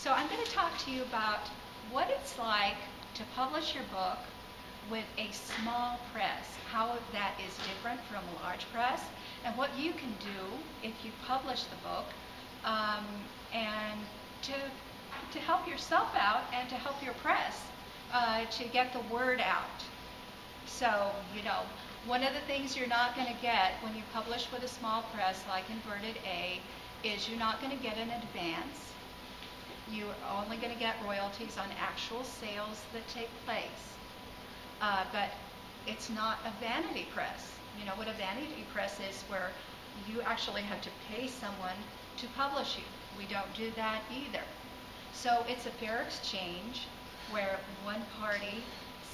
So I'm going to talk to you about what it's like to publish your book with a small press, how that is different from a large press, and what you can do if you publish the book, and to help yourself out and to help your press to get the word out. So, you know, one of the things you're not going to get when you publish with a small press like Inverted A is you're not going to get an advance. You're only going to get royalties on actual sales that take place. But it's not a vanity press. You know what a vanity press is, where you actually have to pay someone to publish you. We don't do that either. So it's a fair exchange where one party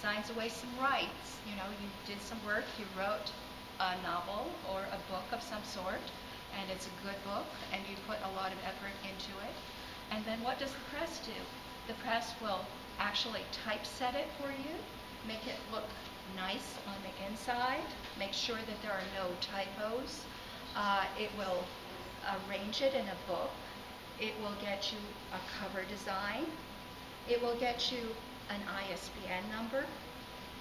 signs away some rights. You know, you did some work, you wrote a novel or a book of some sort, and it's a good book, and you put a lot of effort into it. And then what does the press do? The press will actually typeset it for you, make it look nice on the inside, make sure that there are no typos. It will arrange it in a book. It will get you a cover design. It will get you an ISBN number.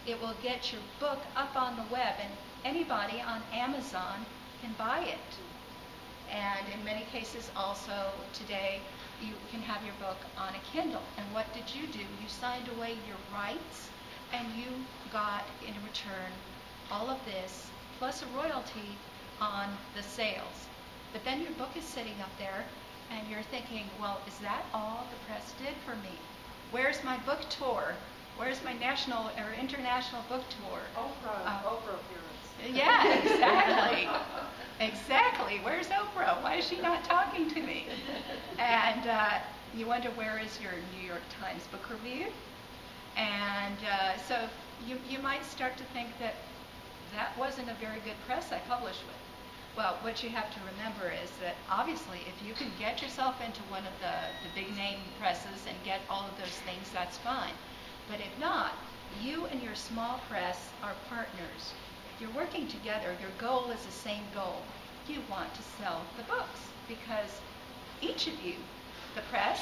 It will get your book up on the web, and anybody on Amazon can buy it. And in many cases also today, you can have your book on a Kindle. And what did you do? You signed away your rights, and you got in return all of this, plus a royalty on the sales. But then your book is sitting up there, and you're thinking, well, is that all the press did for me? Where's my book tour? Where's my national or international book tour? Oprah appearance. Yeah, exactly. Exactly. Where's Oprah? Why is she not talking to me? And you wonder, where is your New York Times book review? And so you might start to think that that wasn't a very good press I published with. Well, what you have to remember is that obviously if you can get yourself into one of the big name presses and get all of those things, that's fine. But if not, you and your small press are partners. You're working together. Your goal is the same goal. You want to sell the books, because each of you, the press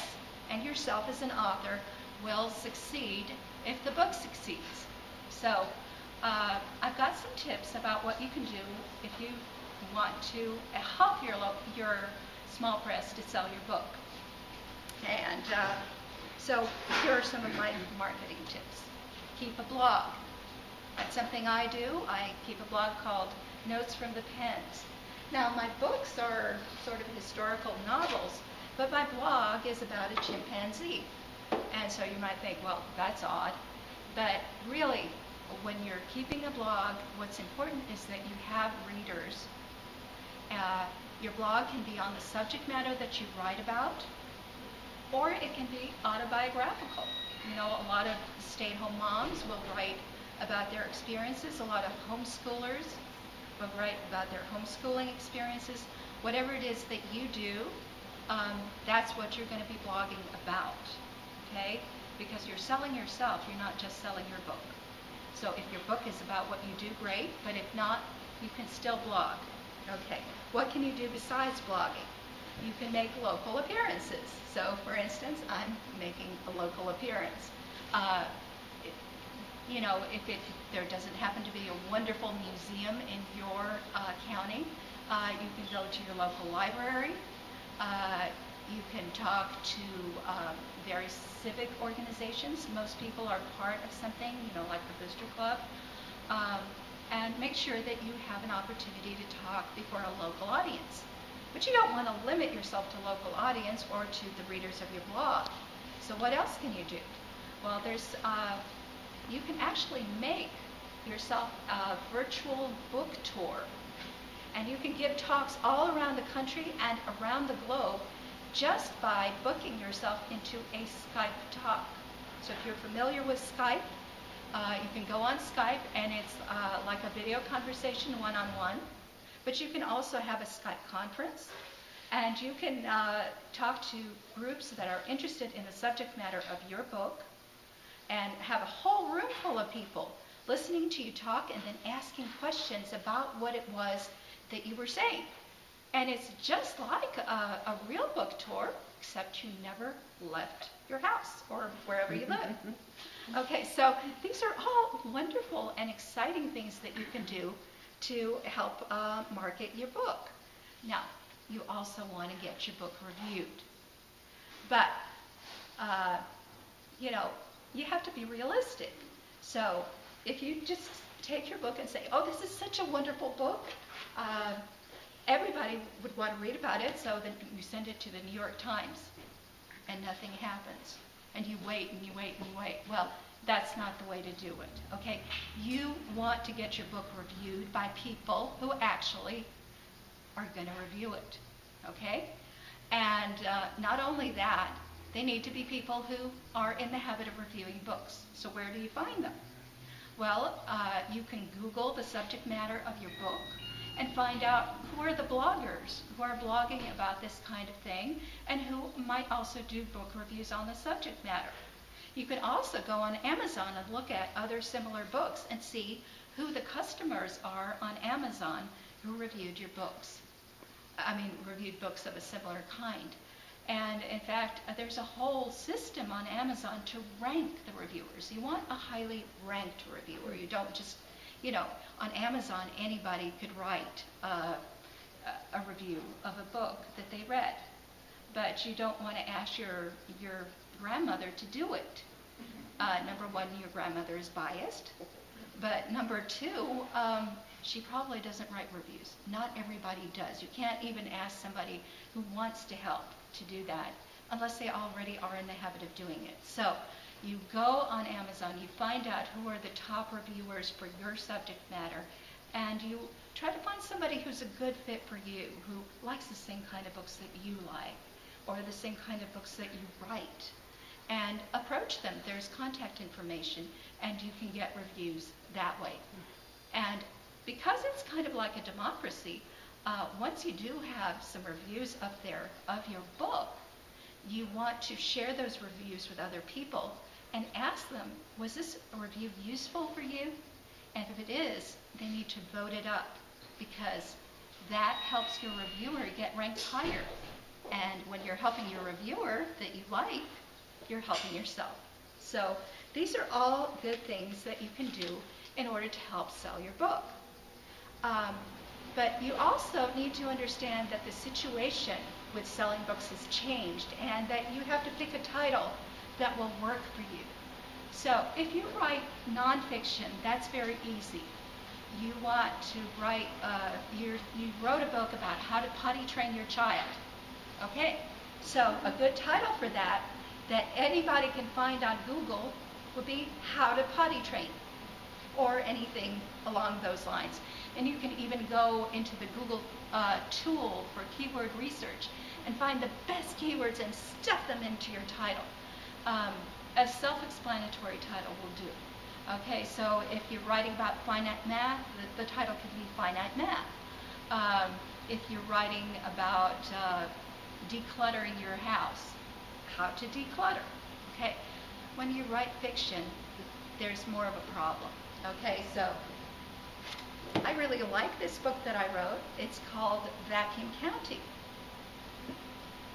and yourself as an author, will succeed if the book succeeds. So I've got some tips about what you can do if you want to help your small press to sell your book. And so here are some of my marketing tips. Keep a blog. That's something I do. I keep a blog called Notes from the Pens. Now, my books are sort of historical novels, but my blog is about a chimpanzee. And so you might think, well, that's odd. But really, when you're keeping a blog, what's important is that you have readers. Your blog can be on the subject matter that you write about, or it can be autobiographical. You know, a lot of stay-at-home moms will write about their experiences. A lot of homeschoolers will write about their homeschooling experiences. Whatever it is that you do, that's what you're going to be blogging about, okay? Because you're selling yourself, you're not just selling your book. So if your book is about what you do, great, but if not, you can still blog. Okay, what can you do besides blogging? You can make local appearances. So, for instance, I'm making a local appearance. You know, if there doesn't happen to be a wonderful museum in your county, you can go to your local library. You can talk to various civic organizations. Most people are part of something, you know, like the Booster Club. And make sure that you have an opportunity to talk before a local audience. But you don't want to limit yourself to local audience or to the readers of your blog. So what else can you do? Well, you can actually make yourself a virtual book tour. And you can give talks all around the country and around the globe just by booking yourself into a Skype talk. So if you're familiar with Skype, you can go on Skype, and it's like a video conversation one-on-one. But you can also have a Skype conference, and you can talk to groups that are interested in the subject matter of your book, and have a whole room full of people listening to you talk and then asking questions about what it was that you were saying. And it's just like a real book tour, except you never left your house or wherever you live. Okay, so these are all wonderful and exciting things that you can do to help market your book. Now, you also want to get your book reviewed. But, you have to be realistic. So if you just take your book and say, oh, this is such a wonderful book, everybody would want to read about it, so then you send it to the New York Times, and nothing happens. And you wait and you wait and you wait. Well, that's not the way to do it, okay? You want to get your book reviewed by people who actually are going to review it, okay? And not only that, they need to be people who are in the habit of reviewing books. So where do you find them? Well, you can Google the subject matter of your book and find out who are the bloggers who are blogging about this kind of thing and who might also do book reviews on the subject matter. You can also go on Amazon and look at other similar books and see who the customers are on Amazon who reviewed your books. Reviewed books of a similar kind. And in fact, there's a whole system on Amazon to rank the reviewers. You want a highly ranked reviewer. You don't just, on Amazon, anybody could write a review of a book that they read. But you don't want to ask your grandmother to do it. Number one, your grandmother is biased. But number two, she probably doesn't write reviews. Not everybody does. You can't even ask somebody who wants to help to do that unless they already are in the habit of doing it. So you go on Amazon, you find out who are the top reviewers for your subject matter, and you try to find somebody who's a good fit for you, who likes the same kind of books that you like, or the same kind of books that you write, and approach them. There's contact information, and you can get reviews that way. And because it's kind of like a democracy, once you do have some reviews up there of your book, you want to share those reviews with other people and ask them, was this a review useful for you? And if it is, they need to vote it up, because that helps your reviewer get ranked higher. And when you're helping your reviewer that you like, you're helping yourself. So these are all good things that you can do in order to help sell your book. But you also need to understand that the situation with selling books has changed, and that you have to pick a title that will work for you. So if you write nonfiction, that's very easy. You want to write, you wrote a book about how to potty train your child. Okay, so a good title for that anybody can find on Google would be How to Potty Train, or anything along those lines. And you can even go into the Google tool for keyword research and find the best keywords and stuff them into your title. A self-explanatory title will do. Okay, so if you're writing about finite math, the title could be Finite Math. If you're writing about decluttering your house, How to Declutter. Okay, when you write fiction, there's more of a problem. Okay, so I really like this book that I wrote. It's called Vacuum County.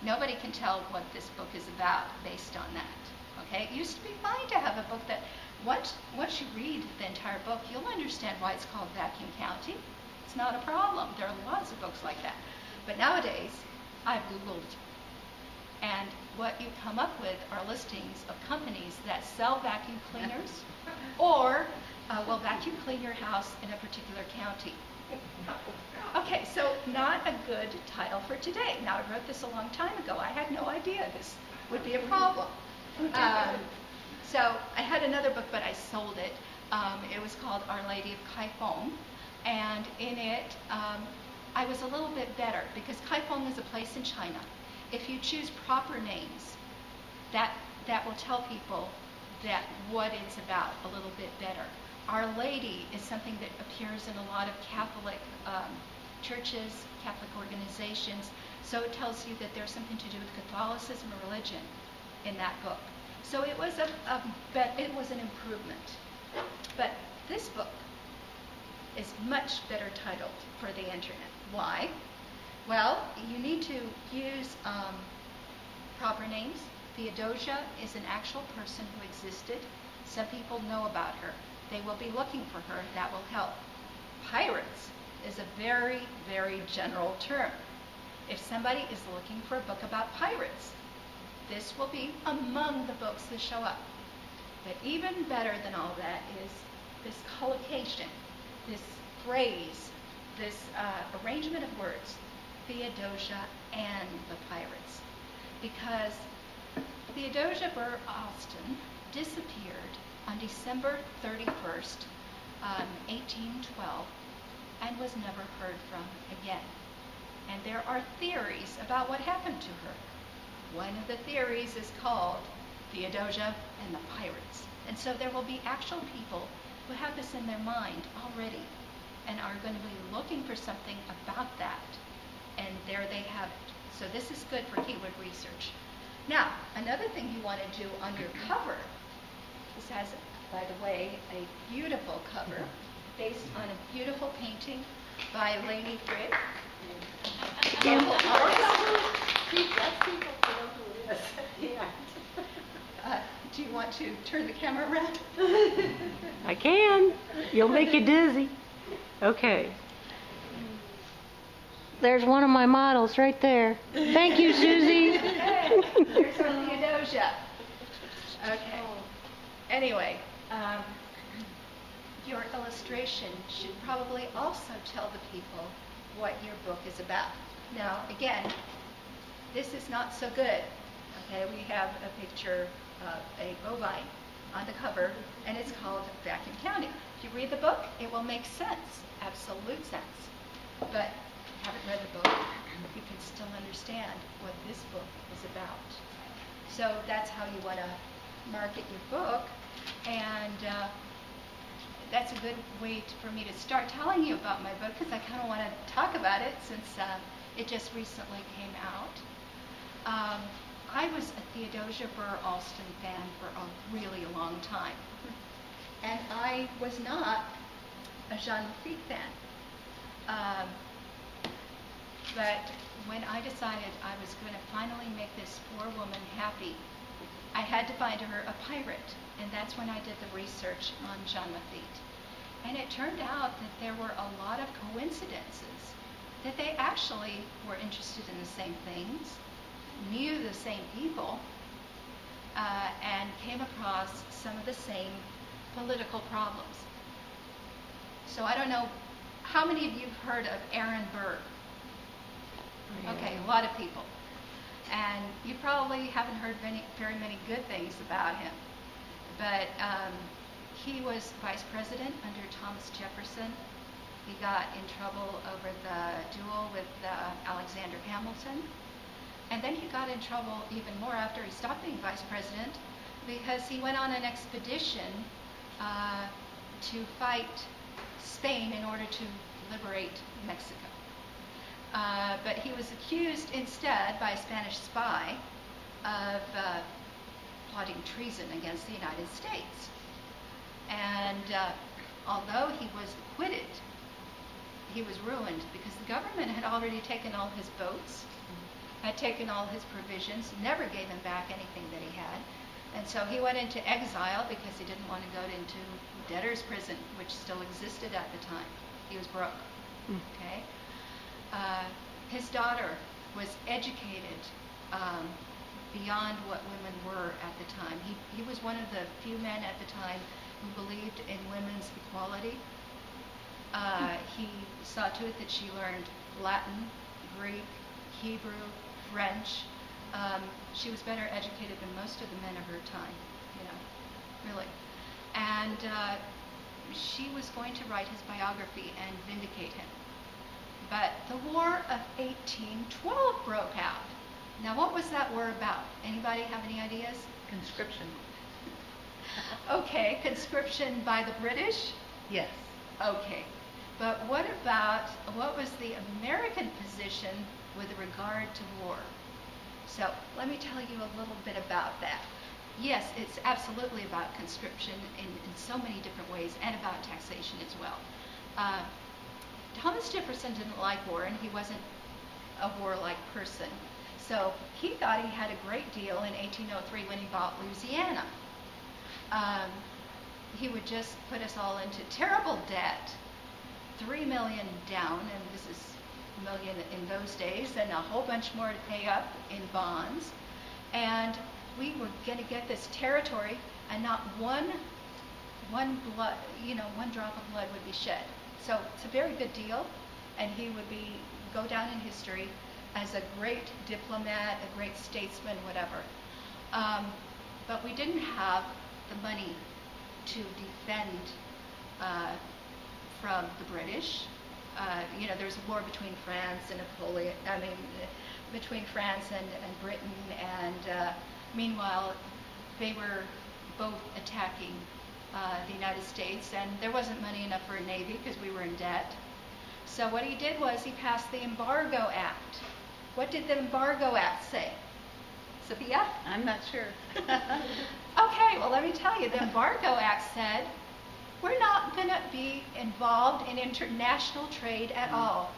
Nobody can tell what this book is about based on that. Okay, it used to be fine to have a book that once you read the entire book, you'll understand why it's called Vacuum County. It's not a problem. There are lots of books like that. But nowadays, I've Googled, and what you come up with are listings of companies that sell vacuum cleaners or will vacuum clean your house in a particular county. Okay, so not a good title for today. Now, I wrote this a long time ago. I had no idea this would be a problem. So I had another book, but I sold it. It was called Our Lady of Kaifeng, and in it, I was a little bit better, because Kaifeng is a place in China. If you choose proper names, that will tell people that what it's about a little bit better. Our Lady is something that appears in a lot of Catholic churches, Catholic organizations, so it tells you that there's something to do with Catholicism or religion in that book. So it was it was an improvement. But this book is much better titled for the internet. Why? Well, you need to use Proper names. Theodosia is an actual person who existed. Some people know about her. They will be looking for her. That will help. Pirates is a very, very general term. If somebody is looking for a book about pirates, this will be among the books that show up. But even better than all that is this collocation, this phrase, this arrangement of words, Theodosia and the pirates. Because Theodosia Burr Alston disappeared on December 31st, 1812, and was never heard from again. And there are theories about what happened to her. One of the theories is called Theodosia and the Pirates. And so there will be actual people who have this in their mind already and are going to be looking for something about that. And there they have it. So this is good for keyword research. Now, another thing you want to do on your cover, this has, by the way, a beautiful cover based on a beautiful painting by Lanie Frick. Beautiful artist. Do you want to turn the camera around? I can. You'll make you dizzy. Okay. There's one of my models right there. Thank you, Susie. Okay. There's our Theodosia. Okay. Anyway, your illustration should probably also tell the people what your book is about. Now, again, this is not so good. Okay, we have a picture of a bovine on the cover, and it's called Vacuum County. If you read the book, it will make sense, absolute sense. But if you haven't read the book, you can still understand what this book is about. So that's how you want to market your book, and that's a good way for me to start telling you about my book, because I kind of want to talk about it since it just recently came out. I was a Theodosia Burr Alston fan for a really long time. And I was not a Jean Lafitte fan. But when I decided I was going to finally make this poor woman happy, I had to find her a pirate. And that's when I did the research on Jean Lafitte. And it turned out that there were a lot of coincidences, that they actually were interested in the same things, knew the same people, and came across some of the same political problems. So I don't know, how many of you have heard of Ehrenberg? Okay, a lot of people. And you probably haven't heard very many good things about him. But he was vice president under Thomas Jefferson. He got in trouble over the duel with Alexander Hamilton. And then he got in trouble even more after he stopped being vice president, because he went on an expedition to fight Spain in order to liberate Mexico. But he was accused instead by a Spanish spy of plotting treason against the United States. And although he was acquitted, he was ruined because the government had already taken all his boats, had taken all his provisions, never gave him back anything that he had. And so he went into exile because he didn't want to go into debtor's prison, which still existed at the time. He was broke. Okay. His daughter was educated beyond what women were at the time. He was one of the few men at the time who believed in women's equality. He saw to it that she learned Latin, Greek, Hebrew, French. She was better educated than most of the men of her time, really. And she was going to write his biography and vindicate him. But the War of 1812 broke out. Now, what was that war about? Anybody have any ideas? Conscription. Okay, conscription by the British? Yes. Okay. But what was the American position with regard to war? So let me tell you a little bit about that. Yes, it's absolutely about conscription in so many different ways, and about taxation as well. Thomas Jefferson didn't like war, and he wasn't a warlike person. So he thought he had a great deal in 1803 when he bought Louisiana. He would just put us all into terrible debt, $3 million down, and this is million in those days, and a whole bunch more to pay up in bonds. And we were going to get this territory, and not one blood, one drop of blood would be shed. So it's a very good deal, and he would go down in history as a great diplomat, a great statesman, whatever. But we didn't have the money to defend from the British. There was a war between France and between France and Britain, and meanwhile, they were both attacking the United States, and there wasn't money enough for a navy because we were in debt. So what he did was he passed the Embargo Act. What did the Embargo Act say? Sophia? I'm not sure. Okay, well, let me tell you. The Embargo Act said, we're not going to be involved in international trade at all.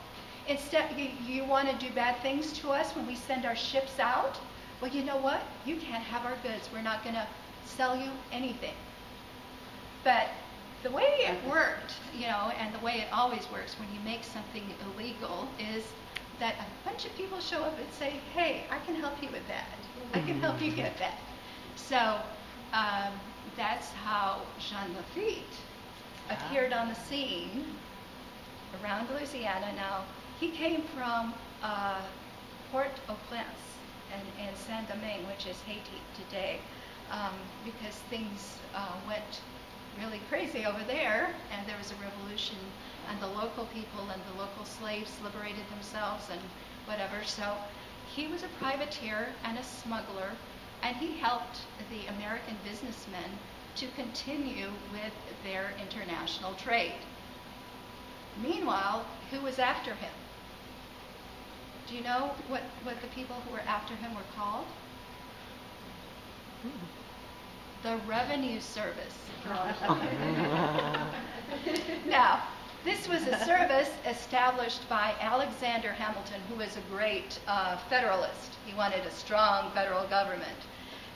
Instead, you want to do bad things to us when we send our ships out? Well, you know what? You can't have our goods. We're not going to sell you anything. But the way it worked, and the way it always works when you make something illegal, is that a bunch of people show up and say, hey, I can help you with that. I can help you get that. So that's how Jean Lafitte appeared on the scene around Louisiana. Now, he came from Port-au-Prince and Saint-Domingue, which is Haiti today, because things went really crazy over there, and there was a revolution, and the local people and the local slaves liberated themselves and whatever. So he was a privateer and a smuggler, and he helped the American businessmen to continue with their international trade. Meanwhile, who was after him? Do you know what the people who were after him were called? The Revenue Service. Now, this was a service established by Alexander Hamilton, who was a great Federalist. He wanted a strong federal government.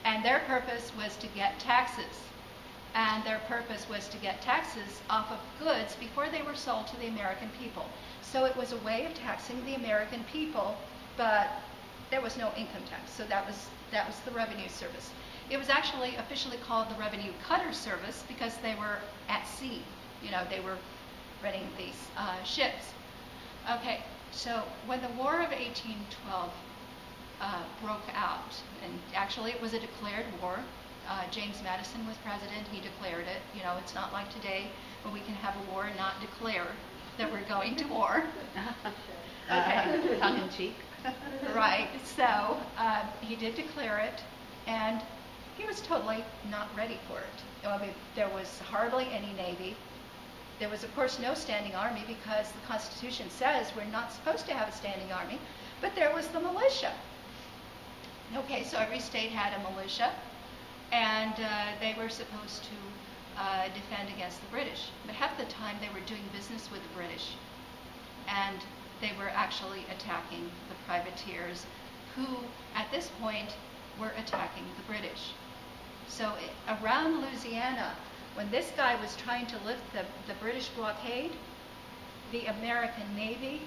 And their purpose was to get taxes. And their purpose was to get taxes off of goods before they were sold to the American people. So it was a way of taxing the American people, but there was no income tax. So that was the Revenue Service. It was actually officially called the Revenue Cutter Service because they were at sea. They were running these ships. Okay, so when the War of 1812 broke out, and actually it was a declared war. James Madison was president. He declared it. It's not like today when we can have a war and not declare that we're going to war. Okay. Tongue in cheek. Right. So he did declare it, and he was totally not ready for it. There was hardly any navy. There was, of course, no standing army because the Constitution says we're not supposed to have a standing army, but there was the militia. Okay, so every state had a militia, and they were supposed to defend against the British. But half the time they were doing business with the British, and they were actually attacking the privateers who, at this point, were attacking the British. So around Louisiana, when this guy was trying to lift the British blockade, the American Navy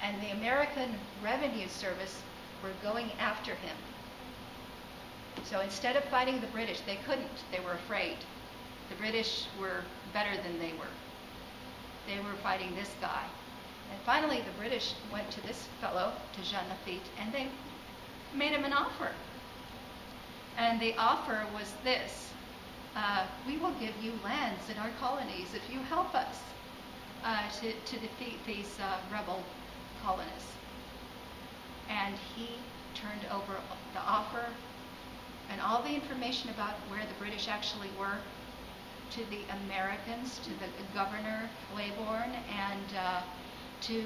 and the American Revenue Service were going after him. So instead of fighting the British, they couldn't. They were afraid. The British were better than they were. They were fighting this guy. And finally, the British went to this fellow, to Jean Lafitte, and they made him an offer. And the offer was this: we will give you lands in our colonies if you help us to defeat these rebel colonists. And he turned over the offer and all the information about where the British actually were to the Americans, to the governor, Claiborne, and to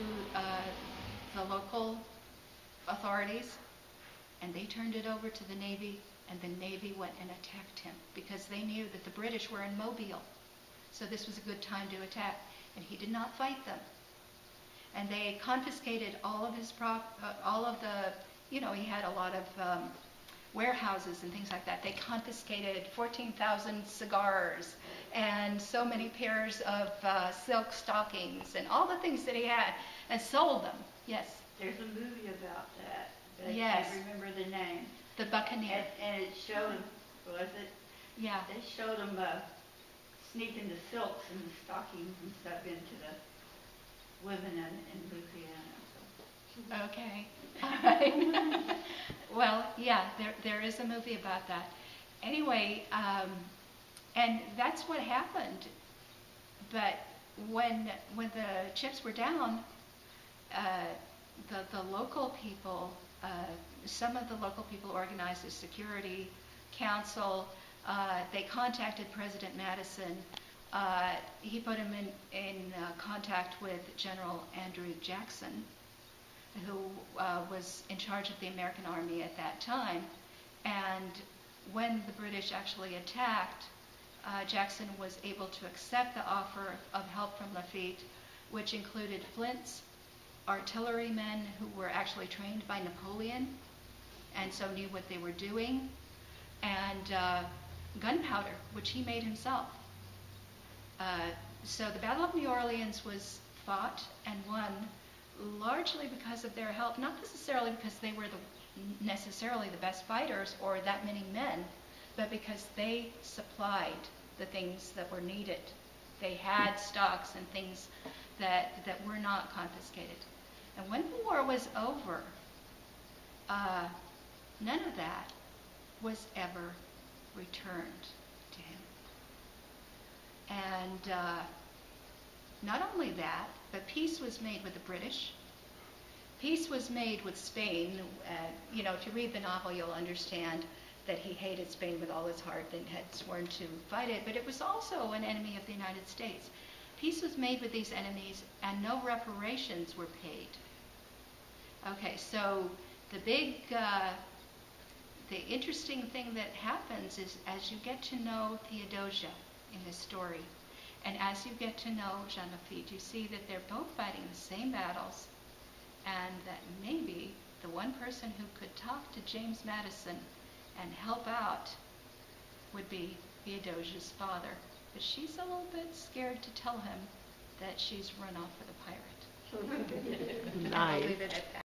the local authorities. And they turned it over to the Navy, and the Navy went and attacked him because they knew that the British were in Mobile. So this was a good time to attack. And he did not fight them. And they confiscated all of he had a lot of warehouses and things like that. They confiscated 14,000 cigars and so many pairs of silk stockings and all the things that he had and sold them. Yes? There's a movie about that. But Yes. I can't remember the name. The Buccaneer. And it showed, was it? Yeah. They showed them sneaking the silks and the stockings and stuff into the women in Louisiana. So. Okay. All right. Well, yeah, there is a movie about that. Anyway, and that's what happened. But when the chips were down, the local people, some of the local people organized a security council. They contacted President Madison. He put him in contact with General Andrew Jackson, who was in charge of the American Army at that time. And when the British actually attacked, Jackson was able to accept the offer of help from Lafitte, which included flints, artillerymen who were actually trained by Napoleon and so knew what they were doing, and gunpowder, which he made himself. So the Battle of New Orleans was fought and won largely because of their help, not necessarily because they were necessarily the best fighters or that many men, but because they supplied the things that were needed. They had stocks and things that were not confiscated. And when the war was over, none of that was ever returned to him. And not only that, but peace was made with the British. Peace was made with Spain. If you read the novel, you'll understand that he hated Spain with all his heart and had sworn to fight it, but it was also an enemy of the United States. Peace was made with these enemies, and no reparations were paid. Okay, so the interesting thing that happens is as you get to know Theodosia in this story, and as you get to know Jean Lafitte, you see that they're both fighting the same battles, and that maybe the one person who could talk to James Madison and help out would be Theodosia's father. But she's a little bit scared to tell him that she's run off with a pirate. Nice. I'll leave it at that.